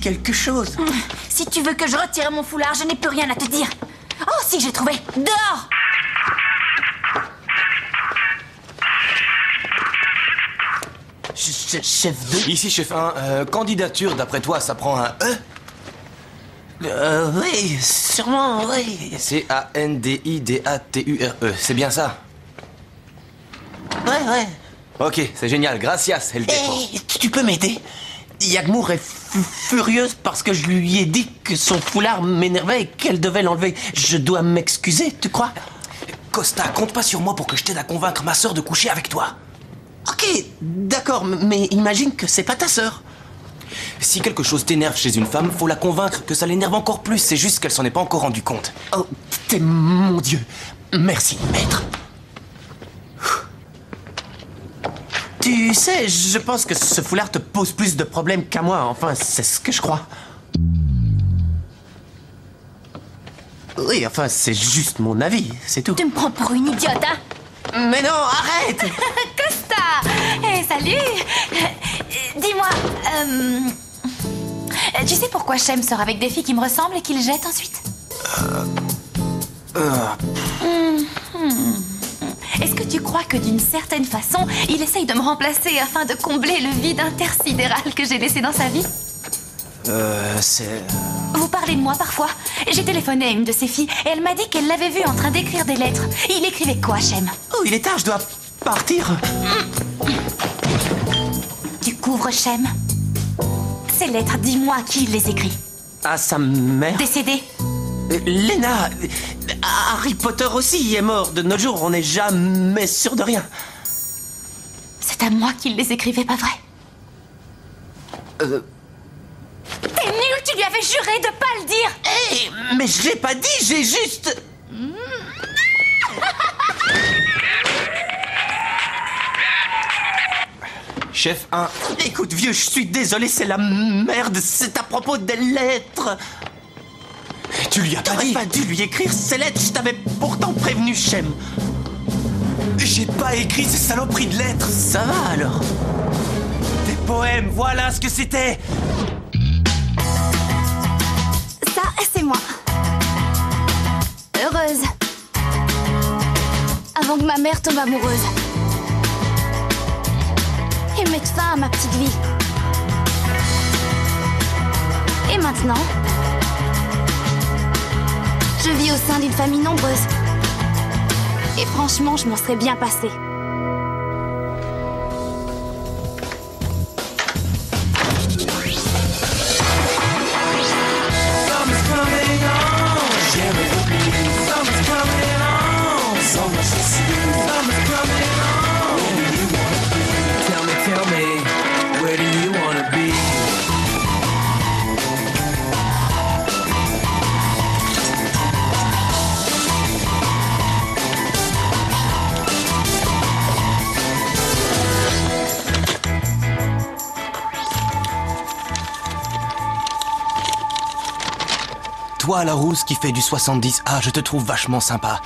quelque chose. Si tu veux que je retire mon foulard, je n'ai plus rien à te dire. Oh, si, j'ai trouvé. Dehors! Chef 2. Ici, chef 1. Candidature, d'après toi, ça prend un E? Oui, sûrement, oui. C-A-N-D-I-D-A-T-U-R-E. C'est bien ça? Ouais. Ok, c'est génial. Gracias, El Depo. Hey, tu peux m'aider? Yagmour est furieuse parce que je lui ai dit que son foulard m'énervait et qu'elle devait l'enlever. Je dois m'excuser, tu crois? Costa, compte pas sur moi pour que je t'aide à convaincre ma sœur de coucher avec toi. Ok, d'accord, mais imagine que c'est pas ta sœur. Si quelque chose t'énerve chez une femme, faut la convaincre que ça l'énerve encore plus. C'est juste qu'elle s'en est pas encore rendu compte. Oh, t'es mon Dieu. Merci, maître. Tu sais, je pense que ce foulard te pose plus de problèmes qu'à moi. Enfin, c'est ce que je crois. Oui, enfin, c'est juste mon avis, c'est tout. Tu me prends pour une idiote, hein? Mais non, arrête! Costa! Salut! Dis-moi, tu sais pourquoi Shem sort avec des filles qui me ressemblent et qu'il jette ensuite? Est-ce que tu crois que d'une certaine façon, il essaye de me remplacer afin de combler le vide intersidéral que j'ai laissé dans sa vie? C'est... Vous parlez de moi parfois. J'ai téléphoné à une de ses filles et elle m'a dit qu'elle l'avait vu en train d'écrire des lettres. Il écrivait quoi, Shem? Oh, il est tard, je dois partir. Tu couvres Shem? Ces lettres, dis-moi qui il les écrit. À sa mère. Décédée? Lena, Harry Potter aussi est mort. De nos jours, on n'est jamais sûr de rien. C'est à moi qu'il les écrivait, pas vrai? T'es nul, tu lui avais juré de pas le dire. Hé, mais je l'ai pas dit, j'ai juste... Chef 1. Écoute, vieux, je suis désolé, c'est la merde. C'est à propos des lettres. Tu lui as pas T'aurais dit? pas dû lui écrire ces lettres, je t'avais pourtant prévenu, Shem. J'ai pas écrit ces saloperies de lettres. Ça va alors? Des poèmes, voilà ce que c'était. Ça, c'est moi. Heureuse. Avant que ma mère tombe amoureuse. Et mette fin à ma petite vie. Et maintenant, je vis au sein d'une famille nombreuse. Et franchement, je m'en serais bien passée. Toi, la rousse qui fait du 70, je te trouve vachement sympa.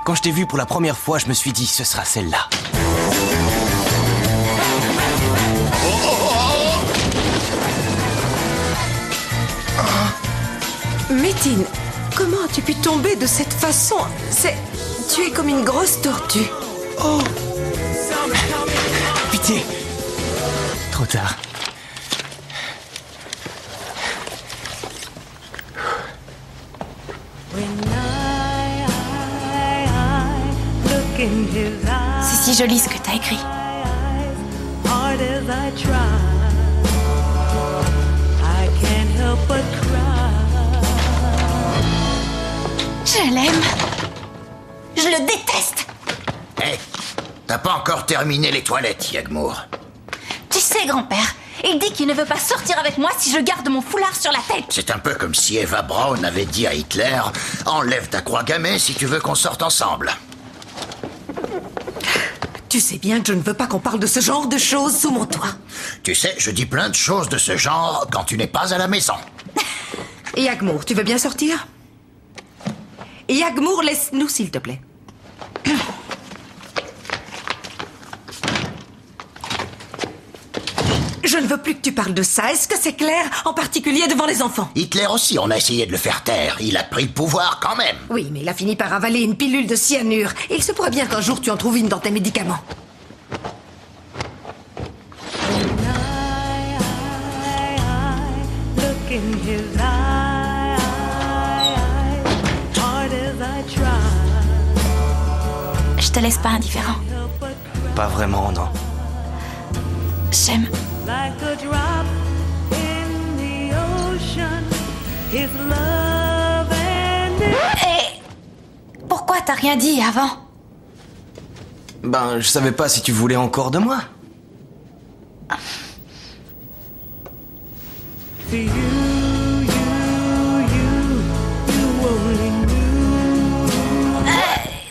Quand je t'ai vu pour la première fois, je me suis dit, ce sera celle-là. Métine, comment as-tu pu tomber de cette façon? Tu es comme une grosse tortue. Oh! Pitié! Trop tard. C'est si joli ce que t'as écrit. Je l'aime. Je le déteste. Hé, t'as pas encore terminé les toilettes, Yagmour. Tu sais, grand-père, il dit qu'il ne veut pas sortir avec moi si je garde mon foulard sur la tête. C'est un peu comme si Eva Braun avait dit à Hitler « Enlève ta croix gammée si tu veux qu'on sorte ensemble ». Tu sais bien que je ne veux pas qu'on parle de ce genre de choses sous mon toit. Tu sais, je dis plein de choses de ce genre quand tu n'es pas à la maison. Yagmour, tu veux bien sortir? Yagmour, laisse-nous, s'il te plaît. Je Je ne veux plus que tu parles de ça. Est-ce que c'est clair? En particulier devant les enfants. Hitler aussi, on a essayé de le faire taire. Il a pris le pouvoir quand même. Oui, mais il a fini par avaler une pilule de cyanure. Et il se pourrait bien qu'un jour tu en trouves une dans tes médicaments. Je te laisse pas indifférent. Pas vraiment, non. J'aime. Et pourquoi t'as rien dit avant? Ben, je savais pas si tu voulais encore de moi.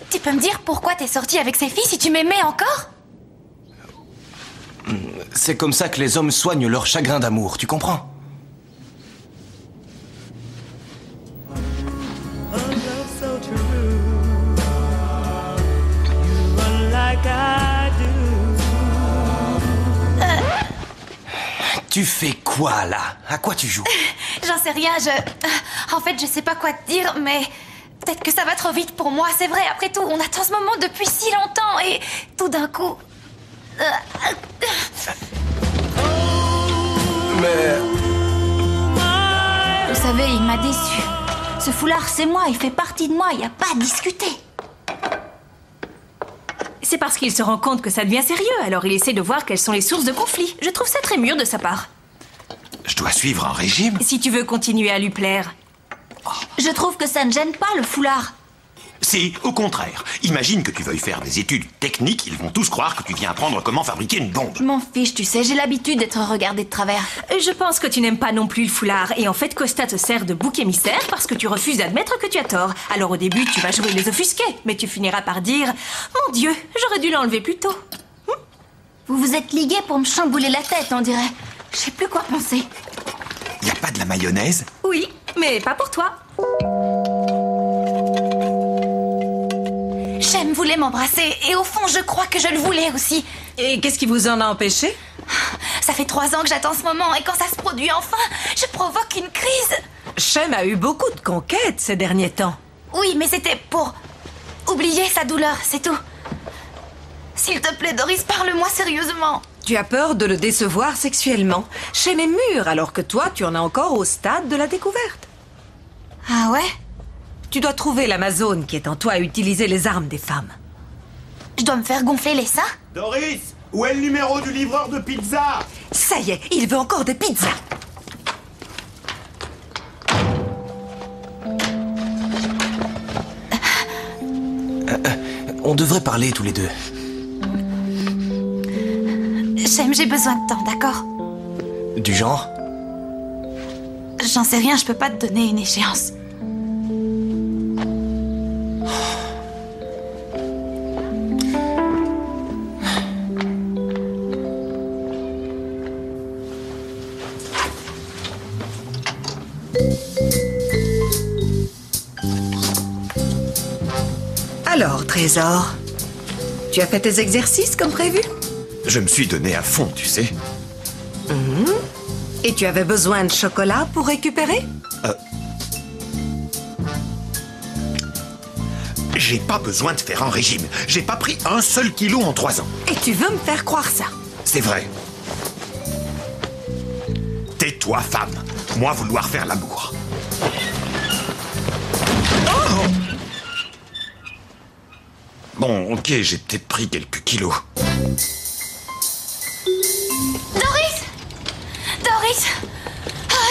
Tu peux me dire pourquoi t'es sorti avec ces filles si tu m'aimais encore? C'est comme ça que les hommes soignent leur chagrin d'amour, tu comprends? Tu fais quoi, là? À quoi tu joues? J'en sais rien, En fait, je sais pas quoi te dire, mais... Peut-être que ça va trop vite pour moi, c'est vrai, après tout, on attend ce moment depuis si longtemps, et... Tout d'un coup... Mais... Vous savez, il m'a déçu. Ce foulard, c'est moi, il fait partie de moi, il n'y a pas à discuter. C'est parce qu'il se rend compte que ça devient sérieux, alors il essaie de voir quelles sont les sources de conflit. Je trouve ça très mûr de sa part. Je dois suivre un régime? Si tu veux continuer à lui plaire. Je trouve que ça ne gêne pas, le foulard. Si, au contraire. Imagine que tu veuilles faire des études techniques, ils vont tous croire que tu viens apprendre comment fabriquer une bombe. Je m'en fiche, tu sais, j'ai l'habitude d'être regardée de travers. Je pense que tu n'aimes pas non plus le foulard. Et en fait, Costa te sert de bouc émissaire parce que tu refuses d'admettre que tu as tort. Alors au début, tu vas jouer les offusqués, mais tu finiras par dire « Mon Dieu, j'aurais dû l'enlever plus tôt. » Vous vous êtes ligués pour me chambouler la tête, on dirait. Je sais plus quoi penser. Y a pas de la mayonnaise? Oui, mais pas pour toi. J'aime voulait m'embrasser, et au fond, je crois que je le voulais aussi. Et qu'est-ce qui vous en a empêché? Ça fait 3 ans que j'attends ce moment, et quand ça se produit enfin, je provoque une crise. Shem a eu beaucoup de conquêtes ces derniers temps. Oui, mais c'était pour oublier sa douleur, c'est tout. S'il te plaît, Doris, parle-moi sérieusement. Tu as peur de le décevoir sexuellement. Shem est mûr, alors que toi, tu en es encore au stade de la découverte. Ah ouais? Tu dois trouver l'Amazone qui est en toi à utiliser les armes des femmes. Je dois me faire gonfler les seins? Doris, où est le numéro du livreur de pizza? Ça y est, il veut encore des pizzas. On devrait parler tous les deux. J'ai besoin de temps, d'accord? Du genre? J'en sais rien, je peux pas te donner une échéance. Alors, Trésor, tu as fait tes exercices comme prévu? Je me suis donné à fond, tu sais. Et tu avais besoin de chocolat pour récupérer? J'ai pas besoin de faire un régime. J'ai pas pris un seul kilo en 3 ans. Et tu veux me faire croire ça? C'est vrai. Tais-toi, femme. Moi, vouloir faire l'amour. Oh! Bon, ok, j'ai peut-être pris quelques kilos. Doris!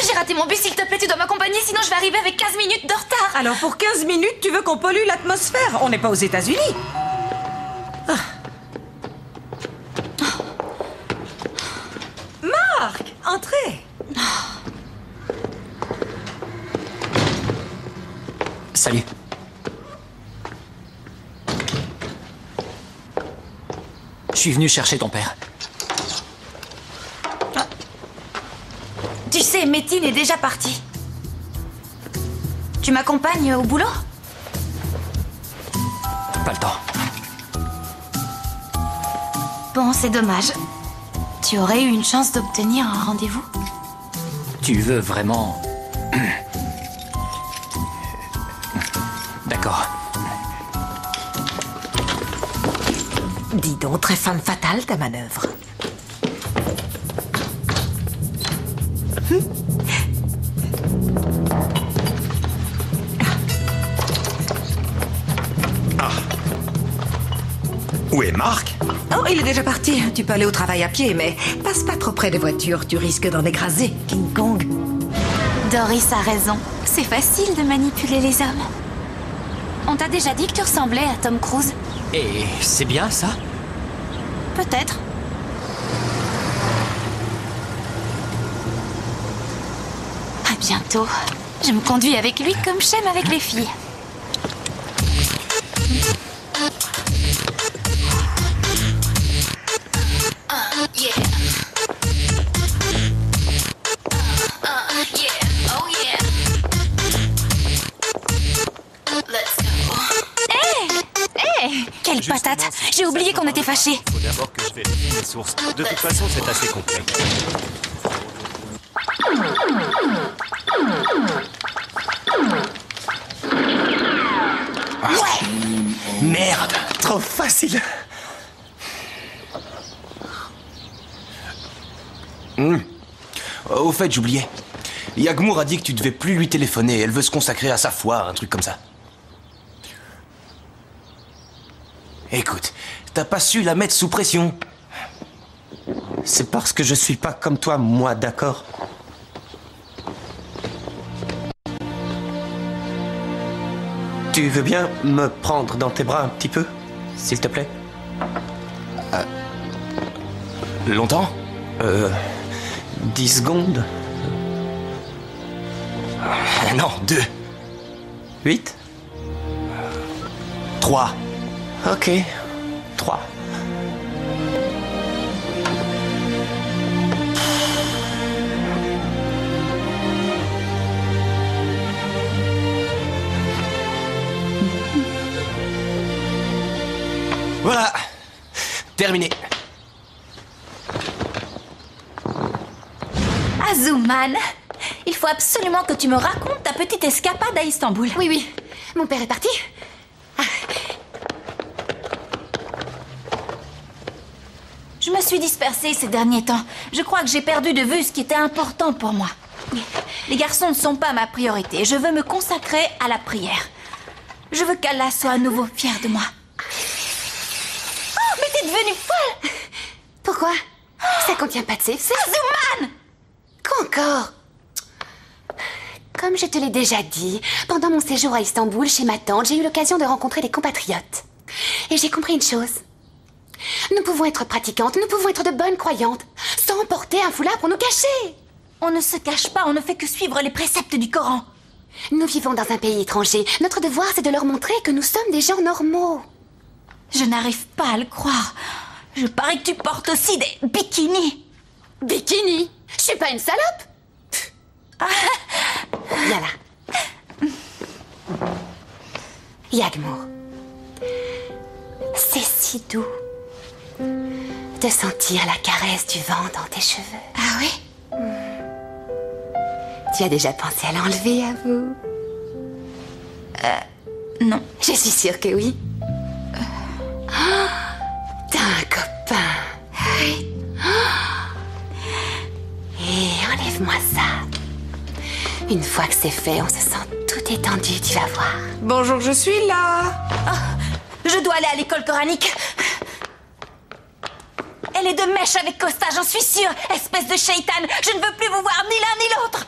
J'ai raté mon bus, s'il te plaît, tu dois m'accompagner, sinon je vais arriver avec 15 minutes de retard. Alors pour 15 minutes, tu veux qu'on pollue l'atmosphère? On n'est pas aux États-Unis. Marc, entrez. Salut. Je suis venu chercher ton père. Tu sais, Métine est déjà partie. Tu m'accompagnes au boulot? Pas le temps. Bon, c'est dommage. Tu aurais eu une chance d'obtenir un rendez-vous? Tu veux vraiment... D'accord. Dis donc, très femme fatale, ta manœuvre. Où est Marc? Oh, il est déjà parti. Tu peux aller au travail à pied, mais passe pas trop près des voitures. Tu risques d'en écraser, King Kong. Doris a raison. C'est facile de manipuler les hommes. On t'a déjà dit que tu ressemblais à Tom Cruise? Et c'est bien, ça? Peut-être. À bientôt. Je me conduis avec lui comme j'aime avec les filles. Quelle patate! J'ai oublié qu'on était fâchés. Faut d'abord que je vérifie les sources. De toute façon, c'est assez complexe. Merde, trop facile. Au fait, j'oubliais. Yagmour a dit que tu devais plus lui téléphoner. Elle veut se consacrer à sa foi, un truc comme ça. Écoute, t'as pas su la mettre sous pression. C'est parce que je suis pas comme toi, moi, d'accord? Tu veux bien me prendre dans tes bras un petit peu, s'il te plaît? Longtemps? 10 secondes? Non, 2. 8? 3. Ok, 3. Voilà. Terminé. Azumane, il faut absolument que tu me racontes ta petite escapade à Istanbul. Oui, oui. Mon père est parti. Je me suis dispersée ces derniers temps. Je crois que j'ai perdu de vue ce qui était important pour moi. Les garçons ne sont pas ma priorité. Je veux me consacrer à la prière. Je veux qu'Allah soit à nouveau fier de moi. Oh, mais t'es devenue folle! Pourquoi? Ça contient pas de sexe. Azumane! Qu'encore? Comme je te l'ai déjà dit, pendant mon séjour à Istanbul, chez ma tante, j'ai eu l'occasion de rencontrer des compatriotes. Et j'ai compris une chose. Nous pouvons être pratiquantes, nous pouvons être de bonnes croyantes, sans porter un foulard pour nous cacher. On ne se cache pas, on ne fait que suivre les préceptes du Coran. Nous vivons dans un pays étranger. Notre devoir, c'est de leur montrer que nous sommes des gens normaux. Je n'arrive pas à le croire. Je parie que tu portes aussi des bikinis. Bikini? Je suis pas une salope. Viens là. Yagmour. C'est si doux de sentir la caresse du vent dans tes cheveux. Ah oui? Tu as déjà pensé à l'enlever, à vous? Non. Je suis sûre que oui. T'as un copain. Oui. Et enlève-moi ça. Une fois que c'est fait, on se sent tout étendu, tu vas voir. Bonjour, je suis là. Je dois aller à l'école coranique. Elle est de mèche avec Costa, j'en suis sûre. Espèce de shaitan, je ne veux plus vous voir ni l'un ni l'autre.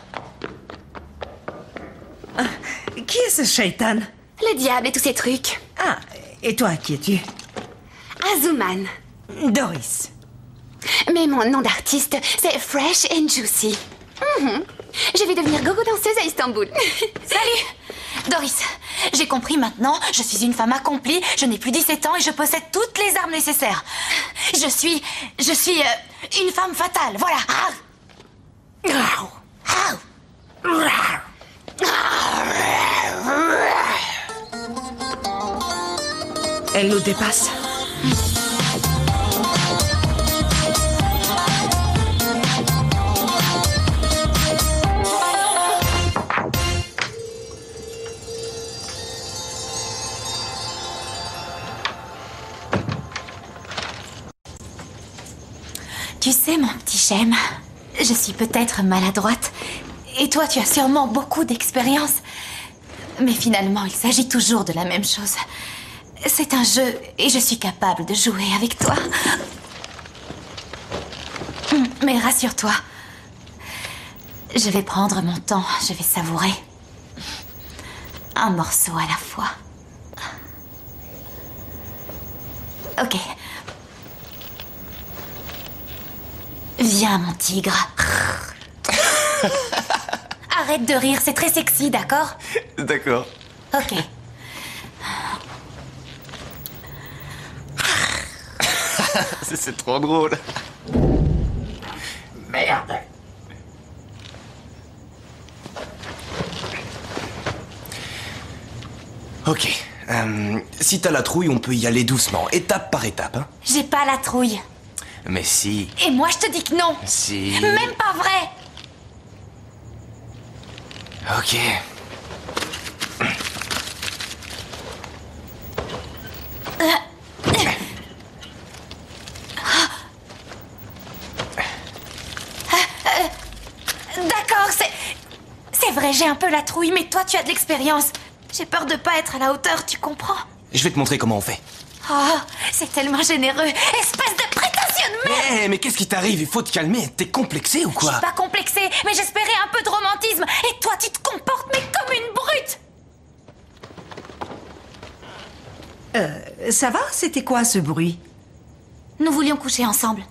Qui est ce shaitan? Le diable et tous ces trucs. Ah, et toi, qui es-tu? Azumane. Doris. Mais mon nom d'artiste, c'est Fresh and Juicy. Je vais devenir gogo danseuse à Istanbul. Salut Doris, j'ai compris maintenant, je suis une femme accomplie, je n'ai plus 17 ans et je possède toutes les armes nécessaires. Je suis une femme fatale, voilà. Elle nous dépasse. Tu sais, mon petit Shem, je suis peut-être maladroite, et toi, tu as sûrement beaucoup d'expérience. Mais finalement, il s'agit toujours de la même chose. C'est un jeu, et je suis capable de jouer avec toi. Mais rassure-toi, je vais prendre mon temps, je vais savourer. Un morceau à la fois. Ok. Viens, mon tigre. Arrête de rire, c'est très sexy, d'accord? D'accord. Ok. C'est trop drôle. Merde. Ok. Si t'as la trouille, on peut y aller doucement, étape par étape, hein. J'ai pas la trouille. Mais si... Et moi, je te dis que non. Si... Même pas vrai. Ok. D'accord, c'est vrai, j'ai un peu la trouille, mais toi, tu as de l'expérience. J'ai peur de pas être à la hauteur, tu comprends? Je vais te montrer comment on fait. Oh, c'est tellement généreux. Espèce de prétentieux de merde. Mais qu'est-ce qui t'arrive? Il faut te calmer. T'es complexé ou Je quoi? suis pas complexée, mais j'espérais un peu de romantisme. Et toi, tu te comportes, mais comme une brute. Ça va? C'était quoi ce bruit? Nous voulions coucher ensemble.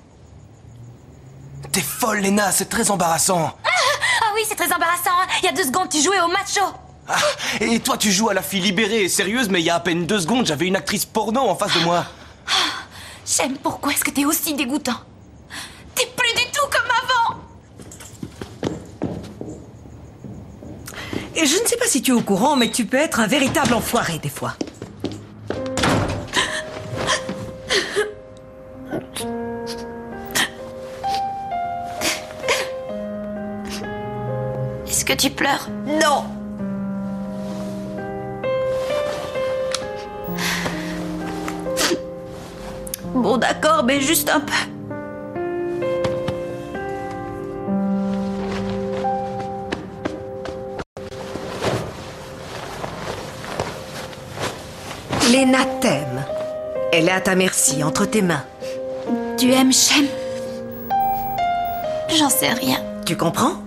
T'es folle, Lena, c'est très embarrassant. Ah oui, c'est très embarrassant. Il y a 2 secondes, tu jouais au macho. Ah, et toi, tu joues à la fille libérée et sérieuse, mais il y a à peine 2 secondes, j'avais une actrice porno en face de moi. J'aime pourquoi est-ce que t'es aussi dégoûtant? T'es plus du tout comme avant. Et je ne sais pas si tu es au courant, mais tu peux être un véritable enfoiré des fois. Est-ce que tu pleures? Non! Bon, d'accord, mais juste un peu. Lena t'aime. Elle est à ta merci, entre tes mains. Tu aimes Shem? J'en sais rien. Tu comprends?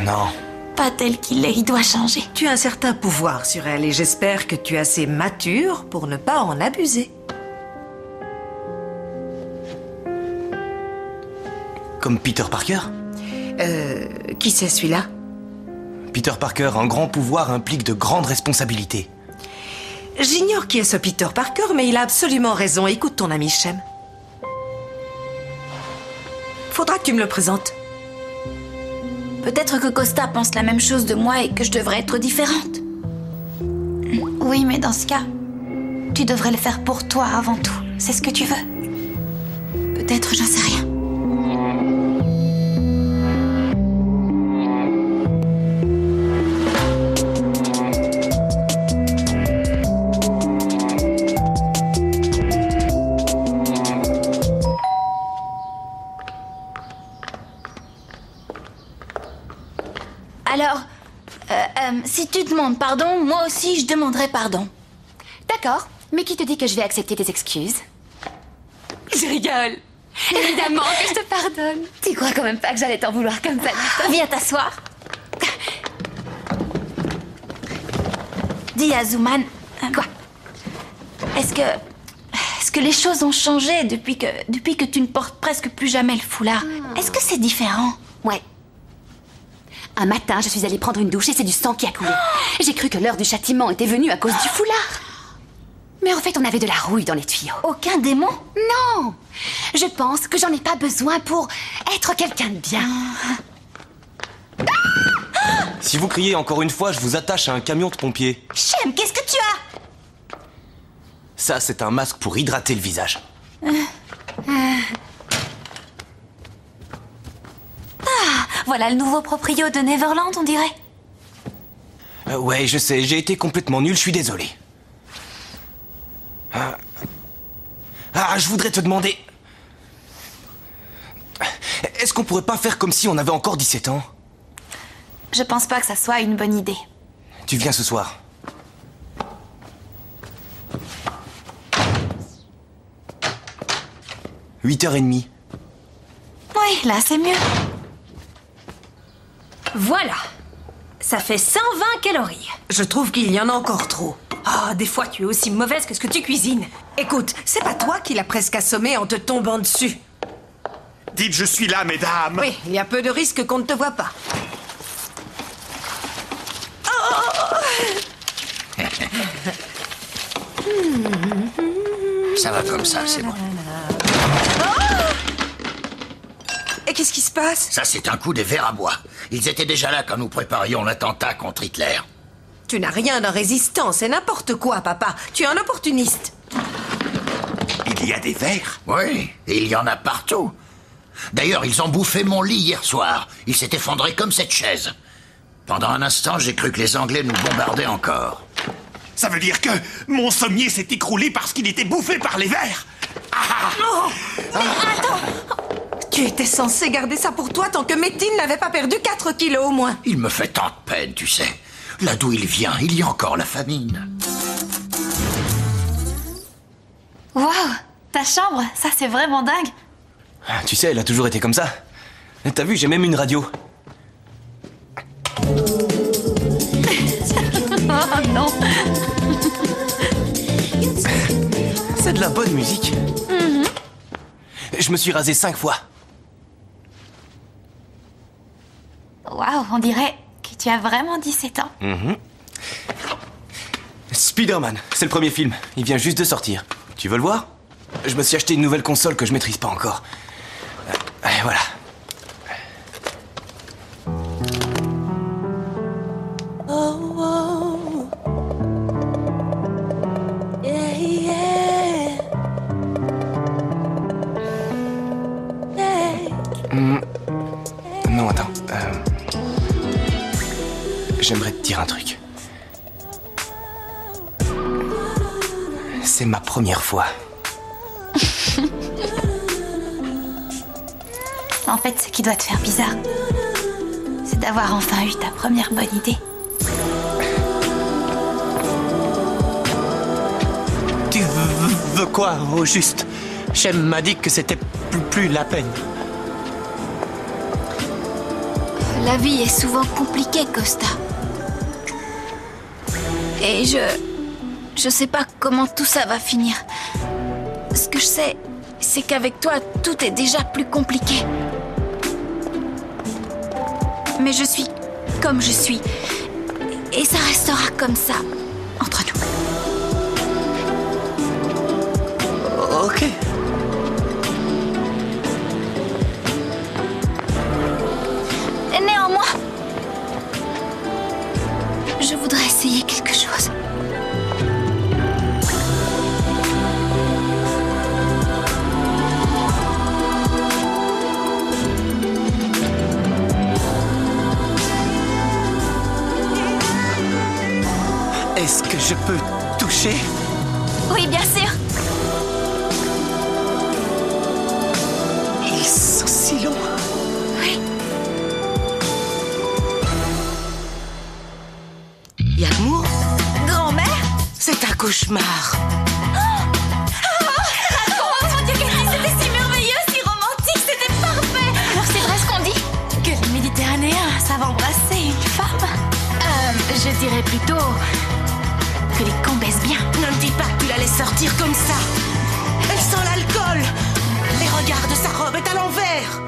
Non. Pas tel qu'il est, il doit changer. Tu as un certain pouvoir sur elle et j'espère que tu es assez mature pour ne pas en abuser. Comme Peter Parker? Qui c'est celui-là? Peter Parker, un grand pouvoir implique de grandes responsabilités. J'ignore qui est ce Peter Parker, mais il a absolument raison. Écoute ton ami Shem. Faudra que tu me le présentes. Peut-être que Costa pense la même chose de moi et que je devrais être différente. Oui, mais dans ce cas, tu devrais le faire pour toi avant tout. C'est ce que tu veux. Peut-être, j'en sais rien. Alors, si tu demandes pardon, moi aussi je demanderai pardon. D'accord, mais qui te dit que je vais accepter tes excuses? Je rigole. Évidemment que je te pardonne. Tu crois quand même pas que j'allais t'en vouloir comme ça? Viens t'asseoir. Dis à Zuman. Quoi? Est-ce que les choses ont changé depuis que tu ne portes presque plus jamais le foulard? Est-ce que c'est différent? Ouais. Un matin, je suis allée prendre une douche et c'est du sang qui a coulé. J'ai cru que l'heure du châtiment était venue à cause du foulard. Mais en fait, on avait de la rouille dans les tuyaux. Aucun démon? Non! Je pense que j'en ai pas besoin pour être quelqu'un de bien. Si vous criez encore une fois, je vous attache à un camion de pompiers. Shem, qu'est-ce que tu as? Ça, c'est un masque pour hydrater le visage. Voilà le nouveau proprio de Neverland, on dirait. Ouais, je sais, j'ai été complètement nul, je suis désolé. Je voudrais te demander... qu'on pourrait pas faire comme si on avait encore 17 ans? Je pense pas que ça soit une bonne idée. Tu viens ce soir. « 8h30. Oui, là c'est mieux. Voilà. Ça fait 120 calories. Je trouve qu'il y en a encore trop. Ah, des fois tu es aussi mauvaise que ce que tu cuisines. Écoute, c'est pas toi qui l'as presque assommé en te tombant dessus. Dites, je suis là, mesdames. Oui, il y a peu de risques qu'on ne te voit pas. Ça va comme ça, c'est bon. Et qu'est-ce qui se passe? Ça, c'est un coup des vers à bois. Ils étaient déjà là quand nous préparions l'attentat contre Hitler. Tu n'as rien d'un résistant, c'est n'importe quoi, papa. Tu es un opportuniste. Il y a des vers? Oui, et il y en a partout. D'ailleurs, ils ont bouffé mon lit hier soir. Il s'est effondré comme cette chaise. Pendant un instant, j'ai cru que les Anglais nous bombardaient encore. Ça veut dire que mon sommier s'est écroulé parce qu'il était bouffé par les vers. Tu étais censé garder ça pour toi tant que Métine n'avait pas perdu 4 kilos au moins. Il me fait tant de peine, tu sais. Là d'où il vient, il y a encore la famine. Waouh, ta chambre, ça c'est vraiment dingue. Tu sais, elle a toujours été comme ça. T'as vu, j'ai même une radio. Oh non. C'est de la bonne musique. Je me suis rasé 5 fois. Waouh, on dirait que tu as vraiment 17 ans. Spider-Man, c'est le premier film. Il vient juste de sortir. Tu veux le voir? Je me suis acheté une nouvelle console que je maîtrise pas encore. Et voilà. Non, attends. J'aimerais te dire un truc. C'est ma première fois. En fait, ce qui doit te faire bizarre, c'est d'avoir enfin eu ta première bonne idée. Tu veux quoi, au juste? Shem m'a dit que c'était plus la peine. La vie est souvent compliquée, Costa. Et je sais pas comment tout ça va finir. Ce que je sais, c'est qu'avec toi, tout est déjà plus compliqué. Mais je suis comme je suis. Et ça restera comme ça, entre nous. Ok. Et néanmoins, je voudrais essayer quelque chose. Est-ce que je peux toucher? Oui, bien sûr. Ils sont si longs. Oui. Yagmour, Grand-mère? c'est un cauchemar. Oh mon Dieu, c'était si merveilleux, si romantique, c'était parfait. Alors c'est vrai ce qu'on dit? Que les Méditerranéens savent embrasser une femme? Je dirais plutôt que les cons baissent bien. Ne me dis pas que tu la laisses sortir comme ça. Elle sent l'alcool. Les regards de sa robe est à l'envers.